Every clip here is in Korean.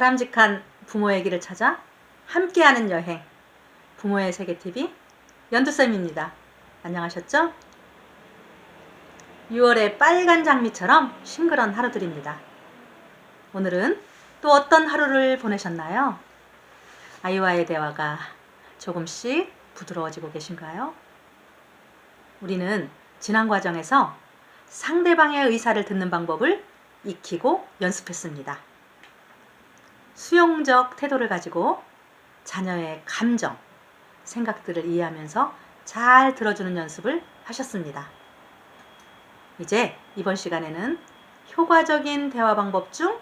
바람직한 부모의 길을 찾아 함께하는 여행, 부모의 세계TV 연두쌤입니다. 안녕하셨죠? 6월의 빨간 장미처럼 싱그런 하루들입니다. 오늘은 또 어떤 하루를 보내셨나요? 아이와의 대화가 조금씩 부드러워지고 계신가요? 우리는 지난 과정에서 상대방의 의사를 듣는 방법을 익히고 연습했습니다. 수용적 태도를 가지고 자녀의 감정, 생각들을 이해하면서 잘 들어주는 연습을 하셨습니다. 이제 이번 시간에는 효과적인 대화 방법 중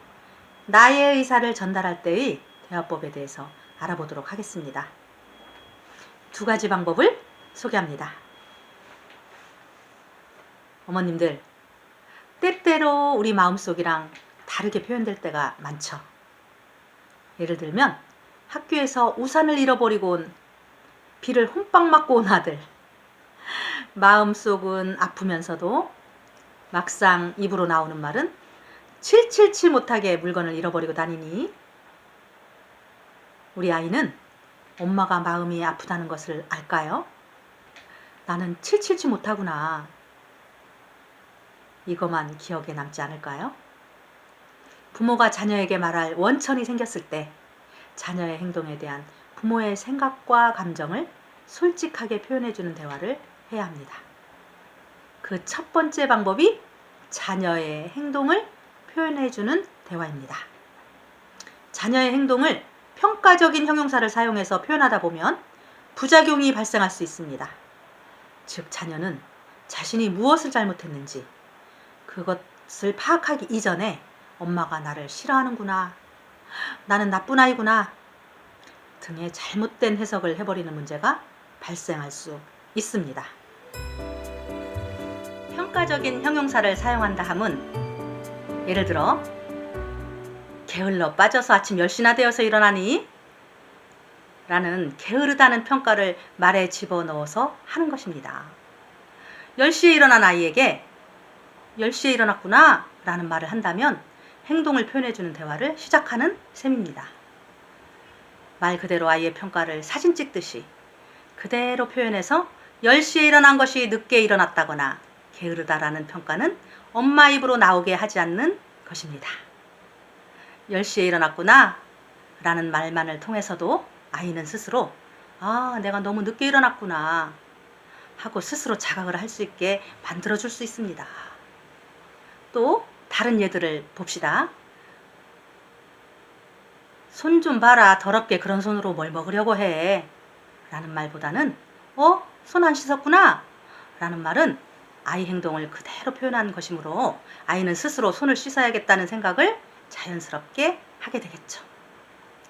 나의 의사를 전달할 때의 대화법에 대해서 알아보도록 하겠습니다. 두 가지 방법을 소개합니다. 어머님들, 때때로 우리 마음속이랑 다르게 표현될 때가 많죠. 예를 들면 학교에서 우산을 잃어버리고 온 비를 홈빵 맞고 온 아들, 마음속은 아프면서도 막상 입으로 나오는 말은 칠칠치 못하게 물건을 잃어버리고 다니니 우리 아이는 엄마가 마음이 아프다는 것을 알까요? 나는 칠칠치 못하구나. 이것만 기억에 남지 않을까요? 부모가 자녀에게 말할 원천이 생겼을 때 자녀의 행동에 대한 부모의 생각과 감정을 솔직하게 표현해주는 대화를 해야 합니다. 그 첫 번째 방법이 자녀의 행동을 표현해주는 대화입니다. 자녀의 행동을 평가적인 형용사를 사용해서 표현하다 보면 부작용이 발생할 수 있습니다. 즉, 자녀는 자신이 무엇을 잘못했는지 그것을 파악하기 이전에 엄마가 나를 싫어하는구나, 나는 나쁜 아이구나 등의 잘못된 해석을 해버리는 문제가 발생할 수 있습니다. 평가적인 형용사를 사용한다 함은 예를 들어 게을러 빠져서 아침 10시나 되어서 일어나니? 라는 게으르다는 평가를 말에 집어넣어서 하는 것입니다. 10시에 일어난 아이에게 10시에 일어났구나 라는 말을 한다면 행동을 표현해주는 대화를 시작하는 셈입니다. 말 그대로 아이의 평가를 사진 찍듯이 그대로 표현해서 10시에 일어난 것이 늦게 일어났다거나 게으르다라는 평가는 엄마 입으로 나오게 하지 않는 것입니다. 10시에 일어났구나 라는 말만을 통해서도 아이는 스스로 내가 너무 늦게 일어났구나 하고 스스로 자각을 할 수 있게 만들어줄 수 있습니다. 또 다른 예들을 봅시다. 손 좀 봐라, 더럽게 그런 손으로 뭘 먹으려고 해 라는 말보다는 손 안 씻었구나 라는 말은 아이 행동을 그대로 표현한 것이므로 아이는 스스로 손을 씻어야겠다는 생각을 자연스럽게 하게 되겠죠.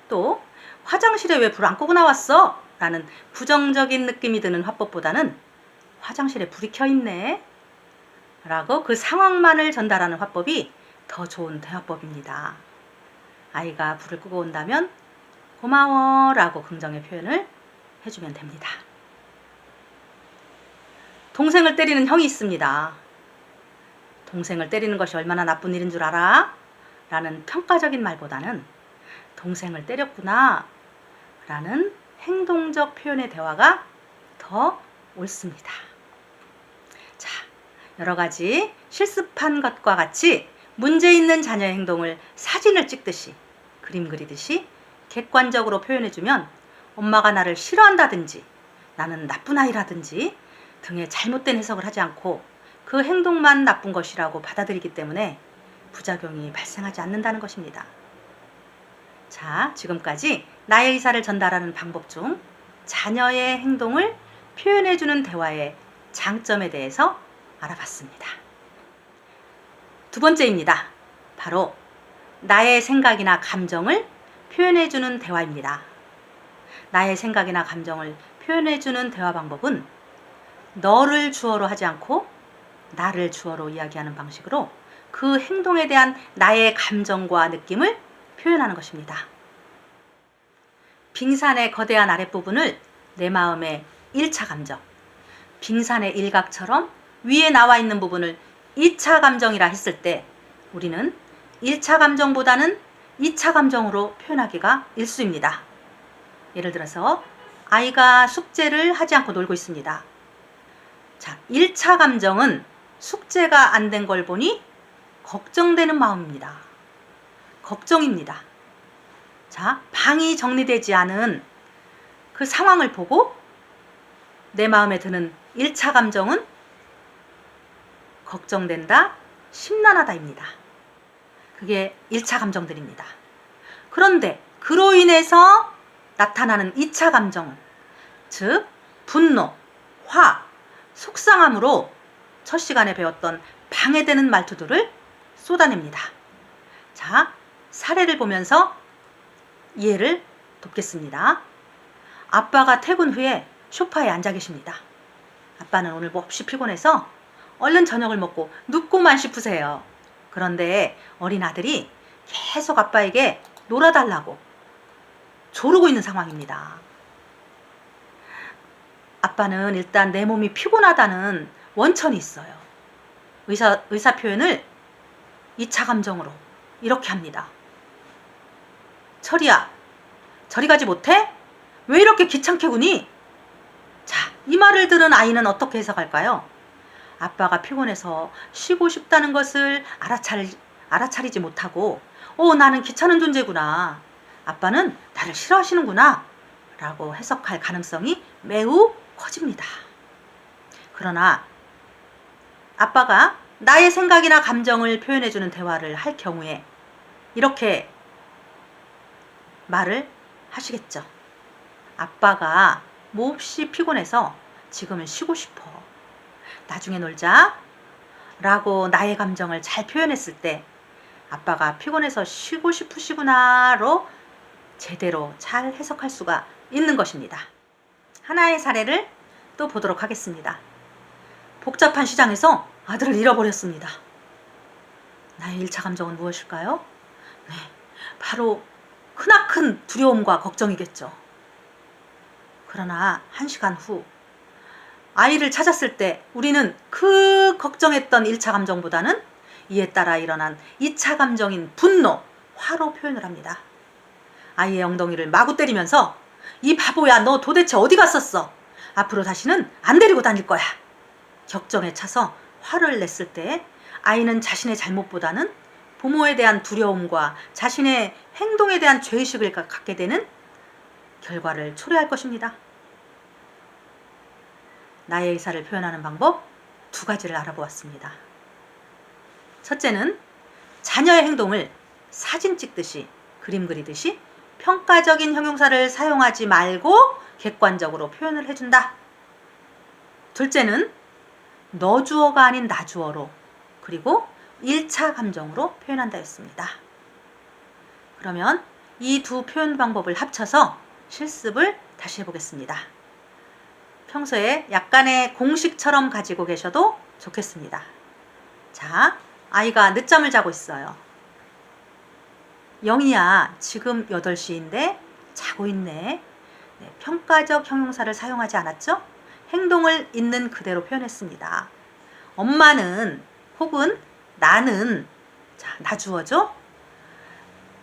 또 화장실에 왜 불 안 끄고 나왔어? 라는 부정적인 느낌이 드는 화법보다는 화장실에 불이 켜 있네 라고 그 상황만을 전달하는 화법이 더 좋은 대화법입니다. 아이가 불을 끄고 온다면 고마워 라고 긍정의 표현을 해주면 됩니다. 동생을 때리는 형이 있습니다. 동생을 때리는 것이 얼마나 나쁜 일인 줄 알아? 라는 평가적인 말보다는 동생을 때렸구나 라는 행동적 표현의 대화가 더 옳습니다. 자, 여러 가지 실습한 것과 같이 문제 있는 자녀의 행동을 사진을 찍듯이 그림 그리듯이 객관적으로 표현해주면 엄마가 나를 싫어한다든지 나는 나쁜 아이라든지 등의 잘못된 해석을 하지 않고 그 행동만 나쁜 것이라고 받아들이기 때문에 부작용이 발생하지 않는다는 것입니다. 자, 지금까지 나의 의사를 전달하는 방법 중 자녀의 행동을 표현해주는 대화의 장점에 대해서 알아봤습니다. 두 번째입니다. 바로 나의 생각이나 감정을 표현해주는 대화입니다. 나의 생각이나 감정을 표현해주는 대화 방법은 너를 주어로 하지 않고 나를 주어로 이야기하는 방식으로 그 행동에 대한 나의 감정과 느낌을 표현하는 것입니다. 빙산의 거대한 아랫부분을 내 마음의 1차 감정, 빙산의 일각처럼 위에 나와 있는 부분을 2차 감정이라 했을 때 우리는 1차 감정보다는 2차 감정으로 표현하기가 일수입니다. 예를 들어서 아이가 숙제를 하지 않고 놀고 있습니다. 자, 1차 감정은 숙제가 안 된 걸 보니 걱정되는 마음입니다. 걱정입니다. 자, 방이 정리되지 않은 그 상황을 보고 내 마음에 드는 1차 감정은 걱정된다, 심란하다입니다. 그게 1차 감정들입니다. 그런데 그로 인해서 나타나는 2차 감정은, 즉 분노, 화, 속상함으로 첫 시간에 배웠던 방해되는 말투들을 쏟아냅니다. 자, 사례를 보면서 이해를 돕겠습니다. 아빠가 퇴근 후에 소파에 앉아 계십니다. 아빠는 오늘 몹시 피곤해서 얼른 저녁을 먹고 눕고만 싶으세요. 그런데 어린 아들이 계속 아빠에게 놀아달라고 조르고 있는 상황입니다. 아빠는 일단 내 몸이 피곤하다는 원천이 있어요. 의사 표현을 2차 감정으로 이렇게 합니다. 철이야, 저리 가지 못해? 왜 이렇게 귀찮게 구니? 자, 이 말을 들은 아이는 어떻게 해석할까요? 아빠가 피곤해서 쉬고 싶다는 것을 알아차리지 못하고 나는 귀찮은 존재구나. 아빠는 나를 싫어하시는구나. 라고 해석할 가능성이 매우 커집니다. 그러나 아빠가 나의 생각이나 감정을 표현해주는 대화를 할 경우에 이렇게 말을 하시겠죠. 아빠가 몹시 피곤해서 지금은 쉬고 싶어. 나중에 놀자. 라고 나의 감정을 잘 표현했을 때 아빠가 피곤해서 쉬고 싶으시구나로 제대로 잘 해석할 수가 있는 것입니다. 하나의 사례를 또 보도록 하겠습니다. 복잡한 시장에서 아들을 잃어버렸습니다. 나의 1차 감정은 무엇일까요? 네, 바로 크나큰 두려움과 걱정이겠죠. 그러나 1시간 후 아이를 찾았을 때 우리는 그 걱정했던 1차 감정보다는 이에 따라 일어난 2차 감정인 분노, 화로 표현을 합니다. 아이의 엉덩이를 마구 때리면서 이 바보야, 너 도대체 어디 갔었어? 앞으로 다시는 안 데리고 다닐 거야. 격정에 차서 화를 냈을 때 아이는 자신의 잘못보다는 부모에 대한 두려움과 자신의 행동에 대한 죄의식을 갖게 되는 결과를 초래할 것입니다. 나의 의사를 표현하는 방법 2가지를 알아보았습니다. 첫째는 자녀의 행동을 사진 찍듯이, 그림 그리듯이 평가적인 형용사를 사용하지 말고 객관적으로 표현을 해준다. 둘째는 너 주어가 아닌 나 주어로, 그리고 1차 감정으로 표현한다 였습니다. 그러면 이 2 표현 방법을 합쳐서 실습을 다시 해보겠습니다. 평소에 약간의 공식처럼 가지고 계셔도 좋겠습니다. 자, 아이가 늦잠을 자고 있어요. 영희야, 지금 8시인데 자고 있네. 네, 평가적 형용사를 사용하지 않았죠? 행동을 있는 그대로 표현했습니다. 엄마는 혹은 나는, 자, 나 주어죠?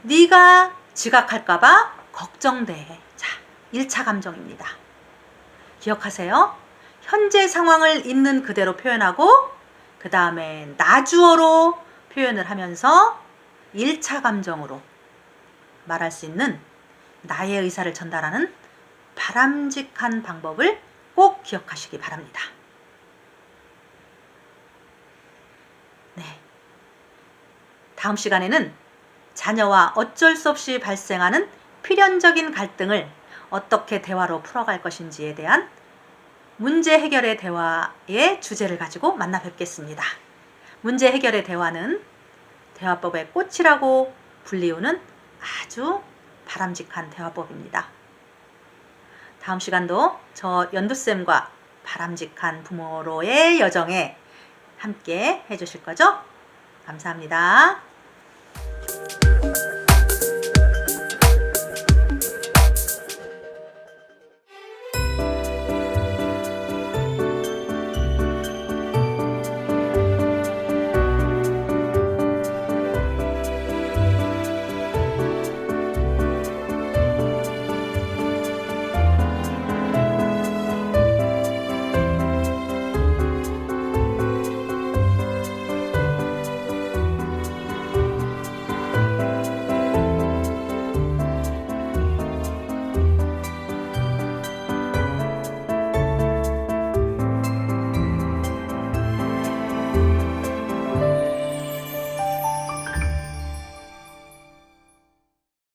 네가 지각할까봐 걱정돼. 자, 1차 감정입니다. 기억하세요. 현재 상황을 있는 그대로 표현하고 그 다음에 나 주어로 표현을 하면서 1차 감정으로 말할 수 있는 나의 의사를 전달하는 바람직한 방법을 꼭 기억하시기 바랍니다. 네. 다음 시간에는 자녀와 어쩔 수 없이 발생하는 필연적인 갈등을 어떻게 대화로 풀어갈 것인지에 대한 문제 해결의 대화의 주제를 가지고 만나 뵙겠습니다. 문제 해결의 대화는 대화법의 꽃이라고 불리우는 아주 바람직한 대화법입니다. 다음 시간도 저 연두쌤과 바람직한 부모로의 여정에 함께 해주실 거죠? 감사합니다.